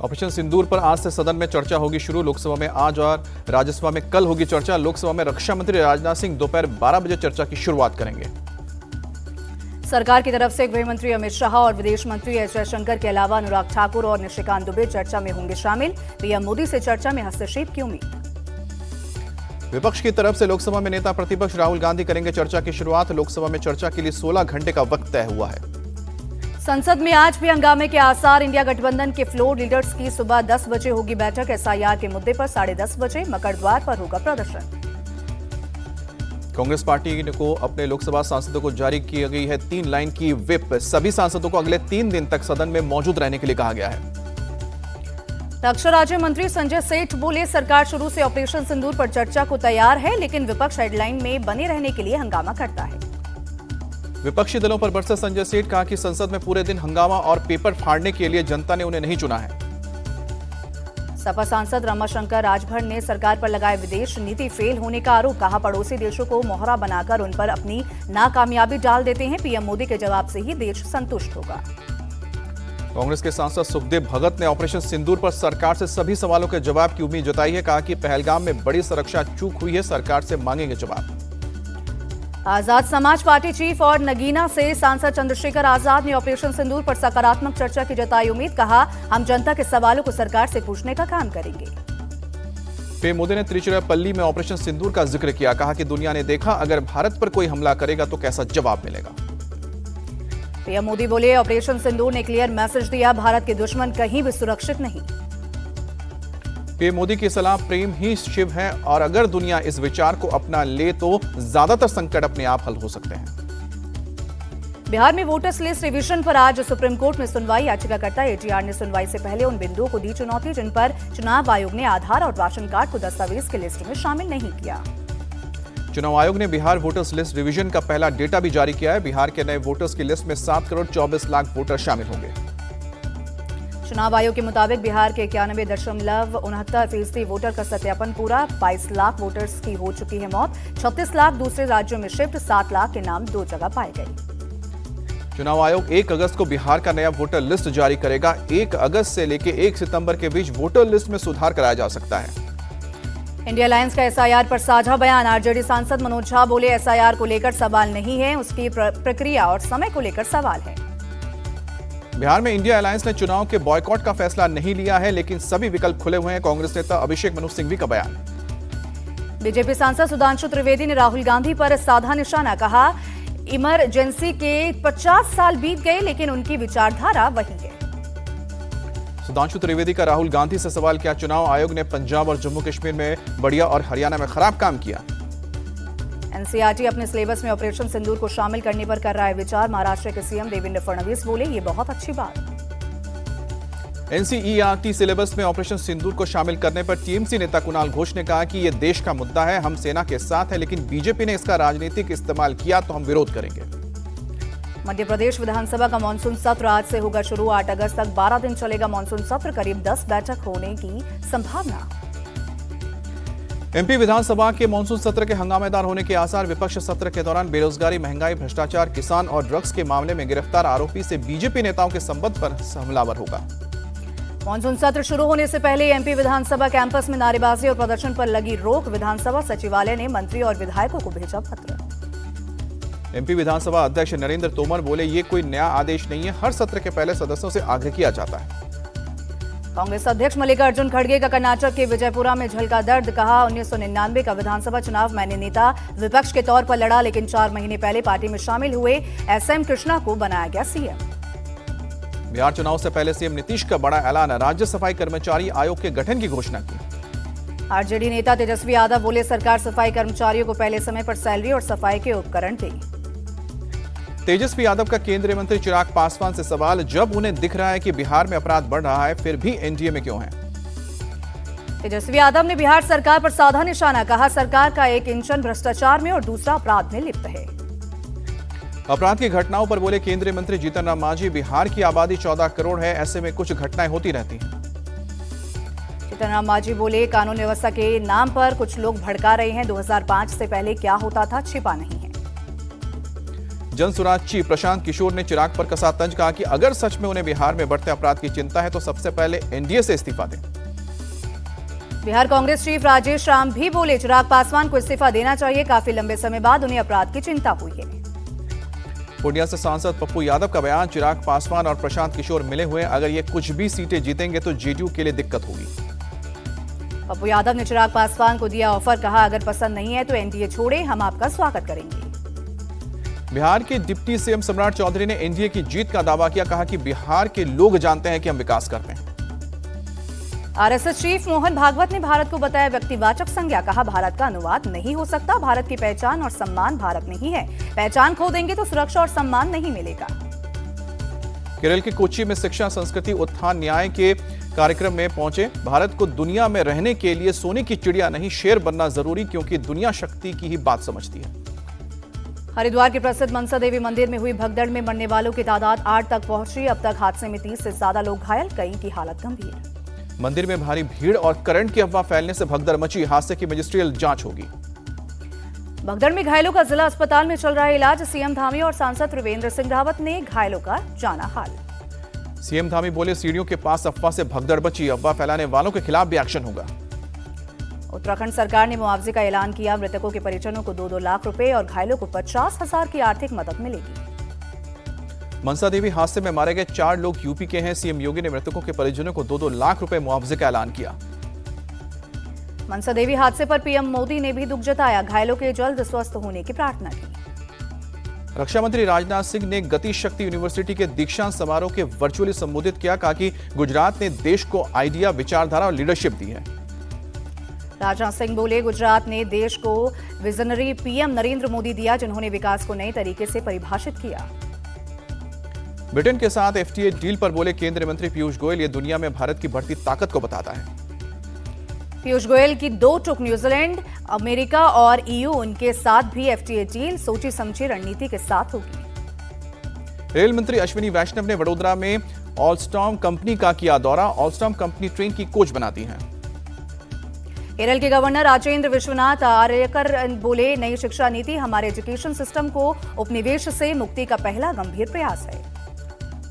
Operation सिंदूर पर आज से सदन में चर्चा होगी शुरू। लोकसभा में आज और राज्यसभा में कल होगी चर्चा। लोकसभा में रक्षा मंत्री राजनाथ सिंह दोपहर 12 बजे चर्चा की शुरुआत करेंगे। सरकार की तरफ से गृह मंत्री अमित शाह और विदेश मंत्री एस जयशंकर के अलावा अनुराग ठाकुर और निशिकांत दुबे चर्चा में होंगे शामिल। पीएम मोदी से चर्चा में हस्तक्षेप की उम्मीद। विपक्ष की तरफ से लोकसभा में नेता प्रतिपक्ष राहुल गांधी करेंगे चर्चा की शुरुआत। लोकसभा में चर्चा के लिए 16 घंटे का वक्त तय हुआ है। संसद में आज भी हंगामे के आसार। इंडिया गठबंधन के फ्लोर लीडर्स की सुबह 10 बजे होगी बैठक। एसआईआर के मुद्दे पर 10:30 बजे मकर द्वार पर होगा प्रदर्शन। कांग्रेस पार्टी को अपने लोकसभा सांसदों को जारी की गई है 3 लाइन की व्हिप। सभी सांसदों को अगले 3 दिन तक सदन में मौजूद रहने के लिए कहा गया है। रक्षा राज्य मंत्री संजय सेठ बोले, सरकार शुरू से ऑपरेशन सिंदूर पर चर्चा को तैयार है, लेकिन विपक्ष हेडलाइन में बने रहने के लिए हंगामा करता है। विपक्षी दलों पर बरसे संजय सेठ, कहा कि संसद में पूरे दिन हंगामा और पेपर फाड़ने के लिए जनता ने उन्हें नहीं चुना है। सपा सांसद रमाशंकर राजभर ने सरकार पर लगाए विदेश नीति फेल होने का आरोप। कहा, पड़ोसी देशों को मोहरा बनाकर उन पर अपनी नाकामयाबी डाल देते हैं। पीएम मोदी के जवाब से ही देश संतुष्ट होगा। कांग्रेस के सांसद सुखदेव भगत ने ऑपरेशन सिंदूर पर सरकार से सभी सवालों के जवाब की उम्मीद जताई है। कहा कि पहलगाम में बड़ी सुरक्षा चूक हुई है, सरकार से मांगेंगे जवाब। आजाद समाज पार्टी चीफ और नगीना से सांसद चंद्रशेखर आजाद ने ऑपरेशन सिंदूर पर सकारात्मक चर्चा की जताई उम्मीद। कहा, हम जनता के सवालों को सरकार से पूछने का काम करेंगे। पीएम मोदी ने तिरुचिरापल्ली में ऑपरेशन सिंदूर का जिक्र किया। कहा कि दुनिया ने देखा, अगर भारत पर कोई हमला करेगा तो कैसा जवाब मिलेगा। पीएम मोदी बोले, ऑपरेशन सिंदूर ने क्लियर मैसेज दिया, भारत के दुश्मन कहीं भी सुरक्षित नहीं। पीएम मोदी की सलाह, प्रेम ही शिव है और अगर दुनिया इस विचार को अपना ले तो ज्यादातर संकट अपने आप हल हो सकते हैं। बिहार में वोटर्स लिस्ट रिवीजन पर आज सुप्रीम कोर्ट में सुनवाई। याचिकाकर्ता एटीआर ने सुनवाई से पहले उन बिंदुओं को दी चुनौती जिन पर चुनाव आयोग ने आधार और राशन कार्ड को दस्तावेज की लिस्ट में शामिल नहीं किया। चुनाव आयोग ने बिहार वोटर्स लिस्ट रिवीजन का पहला डेटा भी जारी किया है। बिहार के नए वोटर्स की लिस्ट में 7 करोड़ 24 लाख वोटर शामिल होंगे। चुनाव आयोग के मुताबिक बिहार के 91.69% वोटर का सत्यापन पूरा। 22 लाख वोटर्स की हो चुकी है मौत। 36 लाख दूसरे राज्यों में शिफ्ट। 7 लाख के नाम 2 जगह पाए गए। चुनाव आयोग 1 अगस्त को बिहार का नया वोटर लिस्ट जारी करेगा। 1 अगस्त से लेकर 1 सितंबर के बीच वोटर लिस्ट में सुधार कराया जा सकता है। इंडिया अलायंस का एसआईआर पर साझा बयान। आरजेडी सांसद मनोज झा बोले, एसआईआर को लेकर सवाल नहीं है, उसकी प्रक्रिया और समय को लेकर सवाल है। बिहार में इंडिया अलायंस ने चुनाव के बॉयकॉट का फैसला नहीं लिया है, लेकिन सभी विकल्प खुले हुए हैं। कांग्रेस नेता अभिषेक मनु सिंघवी का बयान। बीजेपी सांसद सुधांशु त्रिवेदी ने राहुल गांधी पर साधा निशाना। कहा, इमरजेंसी के 50 साल बीत गए, लेकिन उनकी विचारधारा वही है। सुधांशु त्रिवेदी का राहुल गांधी से सवाल किया, चुनाव आयोग ने पंजाब और जम्मू कश्मीर में बढ़िया और हरियाणा में खराब काम किया। एनसीईआरटी अपने सिलेबस में ऑपरेशन सिंदूर को शामिल करने पर कर रहा है विचार। महाराष्ट्र के सीएम देवेंद्र फडणवीस बोले, ये बहुत अच्छी बात। एनसीईआरटी सिलेबस में ऑपरेशन सिंदूर को शामिल करने पर टीएमसी नेता कुणाल घोष ने कहा कि यह देश का मुद्दा है, हम सेना के साथ हैं, लेकिन बीजेपी ने इसका राजनीतिक इस्तेमाल किया तो हम विरोध करेंगे। मध्य प्रदेश विधानसभा का मानसून सत्र आज से होगा शुरू। 8 अगस्त तक 12 दिन चलेगा मानसून सत्र। करीब 10 बैठक होने की संभावना। एमपी विधानसभा के मानसून सत्र के हंगामेदार होने के आसार। विपक्ष सत्र के दौरान बेरोजगारी, महंगाई, भ्रष्टाचार, किसान और ड्रग्स के मामले में गिरफ्तार आरोपी से बीजेपी नेताओं के संबंध पर हमलावर होगा। मानसून सत्र शुरू होने से पहले एमपी विधानसभा कैंपस में नारेबाजी और प्रदर्शन पर लगी रोक। विधानसभा सचिवालय ने मंत्री और विधायकों को भेजा पत्र। एमपी विधानसभा अध्यक्ष नरेंद्र तोमर बोले, ये कोई नया आदेश नहीं है, हर सत्र के पहले सदस्यों से आग्रह किया जाता है। कांग्रेस अध्यक्ष मल्लिकार्जुन खड़गे का कर्नाटक के विजयपुरा में झलका दर्द। कहा, 1999 का विधानसभा चुनाव मैंने नेता विपक्ष के तौर पर लड़ा, लेकिन 4 महीने पहले पार्टी में शामिल हुए एसएम कृष्णा को बनाया गया सीएम। बिहार चुनाव से पहले सीएम नीतीश का बड़ा ऐलान। राज्य सफाई कर्मचारी आयोग के गठन की घोषणा की। आरजेडी नेता तेजस्वी यादव बोले, सरकार सफाई कर्मचारियों को पहले समय पर सैलरी और सफाई के उपकरण दे। तेजस्वी यादव का केंद्रीय मंत्री चिराग पासवान से सवाल, जब उन्हें दिख रहा है कि बिहार में अपराध बढ़ रहा है, फिर भी एनडीए में क्यों है? तेजस्वी यादव ने बिहार सरकार पर साधा निशाना। कहा, सरकार का एक इंजन भ्रष्टाचार में और दूसरा अपराध में लिप्त है। अपराध की घटनाओं पर बोले केंद्रीय मंत्री जीतन राम मांझी, बिहार की आबादी 14 करोड़ है, ऐसे में कुछ घटनाएं होती रहती हैं। जीतन राम मांझी बोले, कानून व्यवस्था के नाम पर कुछ लोग भड़का रहे हैं। 2005 से पहले क्या होता था छिपा नहीं है। जनसुराज चीफ प्रशांत किशोर ने चिराग पर कसा तंज, कहा कि अगर सच में उन्हें बिहार में बढ़ते अपराध की चिंता है तो सबसे पहले एनडीए से इस्तीफा दें। बिहार कांग्रेस चीफ राजेश राम भी बोले, चिराग पासवान को इस्तीफा देना चाहिए। काफी लंबे समय बाद उन्हें अपराध की चिंता हुई है। पूर्णिया से सांसद पप्पू यादव का बयान, चिराग पासवान और प्रशांत किशोर मिले हुए, अगर ये कुछ भी सीटें जीतेंगे तो जेडीयू के लिए दिक्कत होगी। पप्पू यादव ने चिराग पासवान को दिया ऑफर, कहा अगर पसंद नहीं है तो एनडीए छोड़े, हम आपका स्वागत करेंगे। बिहार के डिप्टी सीएम सम्राट चौधरी ने एनडीए की जीत का दावा किया, कहा कि बिहार के लोग जानते हैं कि हम विकास करते हैं। आरएसएस चीफ मोहन भागवत ने भारत को बताया व्यक्तिवाचक संज्ञा, कहा भारत का अनुवाद नहीं हो सकता, भारत की पहचान और सम्मान भारत में ही है, पहचान खो देंगे तो सुरक्षा और सम्मान नहीं मिलेगा। केरल के कोच्चि में शिक्षा संस्कृति उत्थान न्याय के कार्यक्रम में पहुंचे, भारत को दुनिया में रहने के लिए सोने की चिड़िया नहीं शेर बनना जरूरी, क्योंकि दुनिया शक्ति की ही बात समझती है। हरिद्वार के प्रसिद्ध मनसा देवी मंदिर में हुई भगदड़ में मरने वालों की तादाद 8 तक पहुंची, अब तक हादसे में 30 से ज्यादा लोग घायल, कई की हालत गंभीर। मंदिर में भारी भीड़ और करंट की अफवाह फैलने से भगदड़ मची, हादसे की मजिस्ट्रियल जांच होगी। भगदड़ में घायलों का जिला अस्पताल में चल रहा है इलाज, सीएम धामी और सांसद त्रिवेंद्र सिंह रावत ने घायलों का जाना हाल। सीएम धामी बोले, सीढ़ियों के पास अफवाह से भगदड़ बची, अफवाह फैलाने वालों के खिलाफ भी एक्शन होगा। उत्तराखंड सरकार ने मुआवजे का ऐलान किया, मृतकों के परिजनों को 2-2 लाख रुपए और घायलों को 50,000 की आर्थिक मदद मिलेगी। मनसा देवी हादसे में मारे गए 4 लोग यूपी के हैं, सीएम योगी ने मृतकों के परिजनों को 2-2 लाख रुपए मुआवजे का ऐलान किया। मनसा देवी हादसे पर पीएम मोदी ने भी दुख जताया, घायलों के जल्द स्वस्थ होने की प्रार्थना की। रक्षा मंत्री राजनाथ सिंह ने गति शक्ति यूनिवर्सिटी के दीक्षांत समारोह के वर्चुअली संबोधित किया, कहा कि गुजरात ने देश को आइडिया, विचारधारा और लीडरशिप दी है। राजनाथ सिंह बोले, गुजरात ने देश को विजनरी पीएम नरेंद्र मोदी दिया, जिन्होंने विकास को नए तरीके से परिभाषित किया। ब्रिटेन के साथ एफटीए डील पर बोले केंद्रीय मंत्री पीयूष गोयल, ये दुनिया में भारत की बढ़ती ताकत को बताता है। पीयूष गोयल की 2 टूक न्यूजीलैंड, अमेरिका और ईयू, उनके साथ भी एफटीए डील सोची समझी रणनीति के साथ होगी। रेल मंत्री अश्विनी वैष्णव ने वडोदरा में ऑलस्टॉम कंपनी का किया दौरा, ऑलस्टॉम कंपनी ट्रेन की कोच बनाती है। केरल के गवर्नर राजेंद्र विश्वनाथ आर्यकर बोले, नई शिक्षा नीति हमारे एजुकेशन सिस्टम को उपनिवेश से मुक्ति का पहला गंभीर प्रयास है।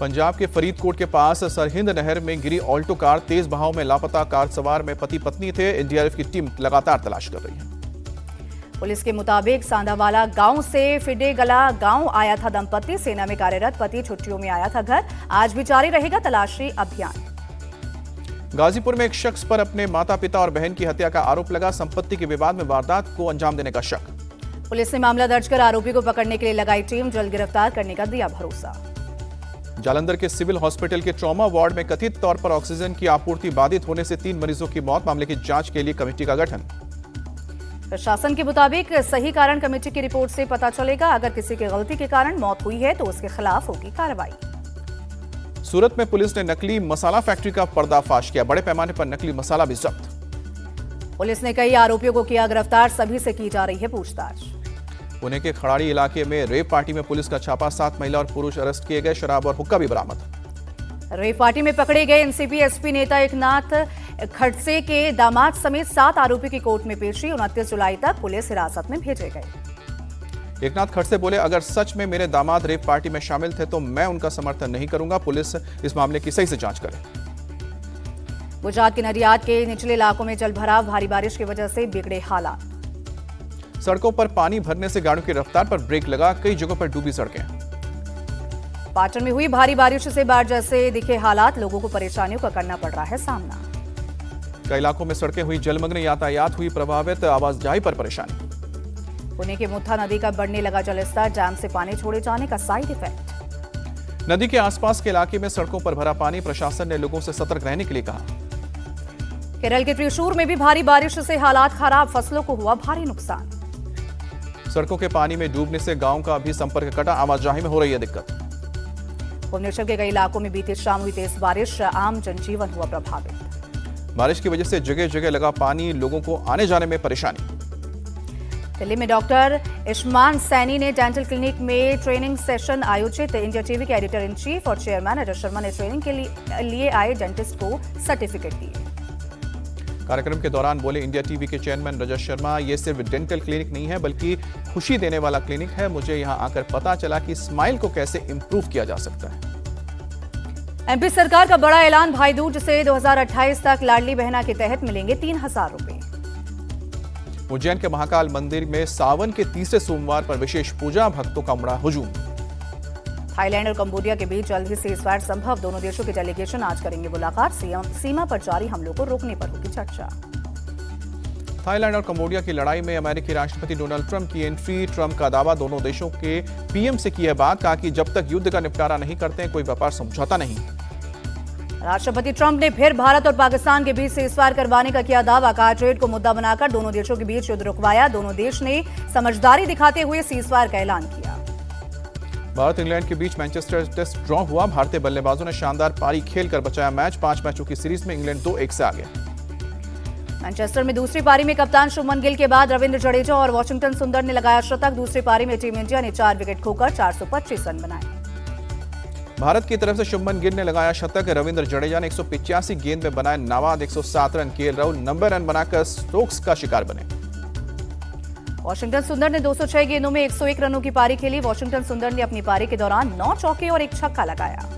पंजाब के फरीदकोट के पास सरहिंद नहर में गिरी ऑल्टो कार, तेज बहाव में लापता कार सवार में पति पत्नी थे, एनडीआरएफ की टीम लगातार तलाश कर रही है। पुलिस के मुताबिक सांदावाला गांव से फिडेगला गांव आया था दंपति, सेना में कार्यरत पति छुट्टियों में आया था घर, आज भी जारी रहेगा तलाशी अभियान। गाजीपुर में एक शख्स पर अपने माता पिता और बहन की हत्या का आरोप लगा, संपत्ति के विवाद में वारदात को अंजाम देने का शक। पुलिस ने मामला दर्ज कर आरोपी को पकड़ने के लिए लगाई टीम, जल्द गिरफ्तार करने का दिया भरोसा। जालंधर के सिविल हॉस्पिटल के ट्रॉमा वार्ड में कथित तौर पर ऑक्सीजन की आपूर्ति बाधित होने से 3 मरीजों की मौत, मामले की जांच के लिए कमेटी का गठन। प्रशासन के मुताबिक सही कारण कमेटी की रिपोर्ट से पता चलेगा, अगर किसी की गलती के कारण मौत हुई है तो उसके खिलाफ होगी कार्रवाई। सूरत में पुलिस ने नकली मसाला फैक्ट्री का पर्दाफाश किया, बड़े पैमाने पर नकली मसाला भी जब्त। पुलिस ने कई आरोपियों को किया गिरफ्तार, सभी से की जा रही है पूछताछ। पुणे के खड़ाड़ी इलाके में रेप पार्टी में पुलिस का छापा, 7 महिला और पुरुष अरेस्ट किए गए, शराब और हुक्का भी बरामद। रेप पार्टी में पकड़े गए एनसीपी एसपी नेता एकनाथ खड़से के दामाद समेत 7 आरोपी की कोर्ट में पेशी, 29 जुलाई तक पुलिस हिरासत में भेजे गए। एकनाथ खड़से बोले, अगर सच में मेरे दामाद रेप पार्टी में शामिल थे तो मैं उनका समर्थन नहीं करूंगा, पुलिस इस मामले की सही से जांच करे। गुजरात के नडियाद के निचले इलाकों में जलभराव, भारी बारिश की वजह से बिगड़े हालात। सड़कों पर पानी भरने से गाड़ियों की रफ्तार पर ब्रेक लगा, कई जगहों पर डूबी सड़कें। पाटन में हुई भारी बारिश से बाढ़ जैसे दिखे हालात, लोगों को परेशानियों का करना पड़ रहा है सामना। कई इलाकों में सड़कें हुई जलमग्न, यातायात हुई प्रभावित, आवाजाही पर परेशानी। पुणे के मुत्था नदी का बढ़ने लगा जलस्तर, डैम से पानी छोड़े जाने का साइड इफेक्ट। नदी के आसपास के इलाके में सड़कों पर भरा पानी, प्रशासन ने लोगों से सतर्क रहने के लिए कहा। केरल के त्रिशूर में भी भारी बारिश से हालात खराब, फसलों को हुआ भारी नुकसान। सड़कों के पानी में डूबने से गांव का भी संपर्क कटा, आवाजाही में हो रही है दिक्कत। भुवनेश्वर के कई इलाकों में बीती शाम हुई तेज बारिश, आम जनजीवन हुआ प्रभावित। बारिश की वजह से जगह जगह लगा पानी, लोगों को आने जाने में परेशानी। दिल्ली में डॉक्टर इशमान सैनी ने डेंटल क्लिनिक में ट्रेनिंग सेशन आयोजित, इंडिया टीवी के एडिटर इन चीफ और चेयरमैन अजय शर्मा ने ट्रेनिंग के लिए आए डेंटिस्ट को सर्टिफिकेट दिए। कार्यक्रम के दौरान बोले इंडिया टीवी के चेयरमैन रजत शर्मा, ये सिर्फ डेंटल क्लिनिक नहीं है बल्कि खुशी देने वाला क्लिनिक है। मुझे यहाँ आकर पता चला कि स्माइल को कैसे इंप्रूव किया जा सकता है। एमपी सरकार का बड़ा ऐलान, भाई दूज से 2028 तक लाडली बहना के तहत मिलेंगे 3000 रुपए। उज्जैन के महाकाल मंदिर में सावन के तीसरे सोमवार पर विशेष पूजा, भक्तों का उमड़ा हुजूम। थाईलैंड और कंबोडिया के बीच जल्द ही सीजफायर संभव, दोनों देशों के डेलीगेशन आज करेंगे मुलाकात। सीमा पर जारी हमलों को रोकने पर होगी चर्चा। थाईलैंड और कंबोडिया की लड़ाई में अमेरिकी राष्ट्रपति डोनाल्ड ट्रंप की एंट्री, ट्रंप का दावा, दोनों देशों के पीएम से की है बात, कहा कि जब तक युद्ध का निपटारा नहीं करते कोई व्यापार समझौता नहीं। राष्ट्रपति ट्रंप ने फिर भारत और पाकिस्तान के बीच सीजफायर करवाने का किया दावा, कहा ट्रेड को मुद्दा बनाकर दोनों देशों के बीच युद्ध रुकवाया। दोनों देश ने समझदारी दिखाते हुए सीजफायर का ऐलान किया। भारत इंग्लैंड के बीच मैनचेस्टर टेस्ट ड्रॉ हुआ, भारतीय बल्लेबाजों ने शानदार पारी खेलकर बचाया मैच। 5 मैचों की सीरीज में इंग्लैंड 2-1 से आगे। मैनचेस्टर में दूसरी पारी में कप्तान शुभमन गिल के बाद रविंद्र जडेजा और वॉशिंगटन सुंदर ने लगाया शतक। दूसरी पारी में टीम इंडिया ने 4 विकेट खोकर 425 रन बनाए। भारत की तरफ से शुभमन गिल ने लगाया शतक, रविंद्र जडेजा ने 185 गेंद में बनाए नवाद 107 रन। केएल राहुल 90 रन बनाकर स्टोक्स का शिकार बने। वॉशिंगटन सुंदर ने 206 गेंदों में 101 रनों की पारी खेली। वॉशिंगटन सुंदर ने अपनी पारी के दौरान 9 चौके और 1 छक्का लगाया।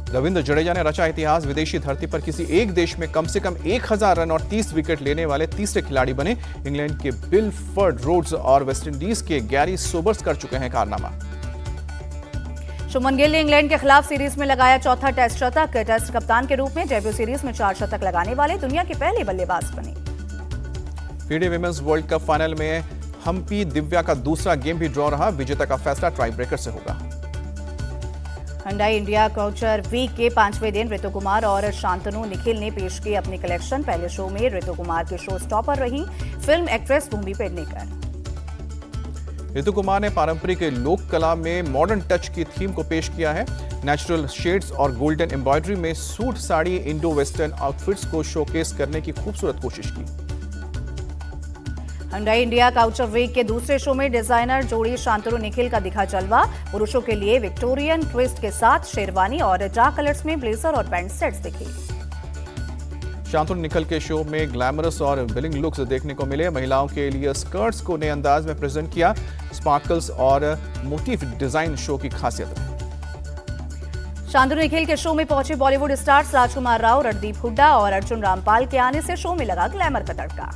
रविंद्र जडेजा ने रचा इतिहास, विदेशी धरती पर किसी एक देश में कम से कम 1000 रन और 30 विकेट लेने वाले तीसरे खिलाड़ी बने। इंग्लैंड के बिल फर्ड रोड्स और वेस्टइंडीज के गैरी सोबर्स कर चुके हैं कारनामा। शुभमन गिल ने इंग्लैंड के खिलाफ सीरीज में लगाया चौथा टेस्ट शतक। टेस्ट कप्तान के रूप में जयपुर सीरीज में 4 शतक लगाने वाले दुनिया के पहले बल्लेबाज बने। FIDE women's world cup final में हम्पी दिव्या का दूसरा गेम भी ड्रॉ रहा, विजेता का फैसला टाई ब्रेकर से होगा। हुंडई इंडिया काउचर वीक के 5वें दिन ऋतु कुमार और शांतनु निखिल ने पेश की अपनी कलेक्शन। पहले शो में ऋतु कुमार की शो स्टॉपर रही फिल्म एक्ट्रेस भूमि पेडनेकर। ऋतु कुमार ने पारंपरिक लोक कला में मॉडर्न टच की थीम को पेश किया है। नेचुरल शेड्स और गोल्डन एम्ब्रॉयडरी में suit, sari, Indo western outfits को शोकेस करने की खूबसूरत कोशिश की। हुंडई इंडिया काउचर वीक के दूसरे शो में डिजाइनर जोड़ी शांतनु निखिल का दिखा जलवा। पुरुषों के लिए विक्टोरियन ट्विस्ट के साथ शेरवानी और डार्क कलर्स में ब्लेजर और पैंट सेट्स दिखे। शांतनु निखिल के शो में ग्लैमरस और बिलिंग लुक्स देखने को मिले। महिलाओं के लिए स्कर्ट्स को नए अंदाज में प्रेजेंट किया। स्पार्कल्स और मोटिफ डिजाइन शो की खासियत है। शांतनु निखिल के शो में पहुंचे बॉलीवुड स्टार्स राजकुमार राव, रणदीप हुड्डा और अर्जुन रामपाल के आने से शो में लगा ग्लैमर का तड़का।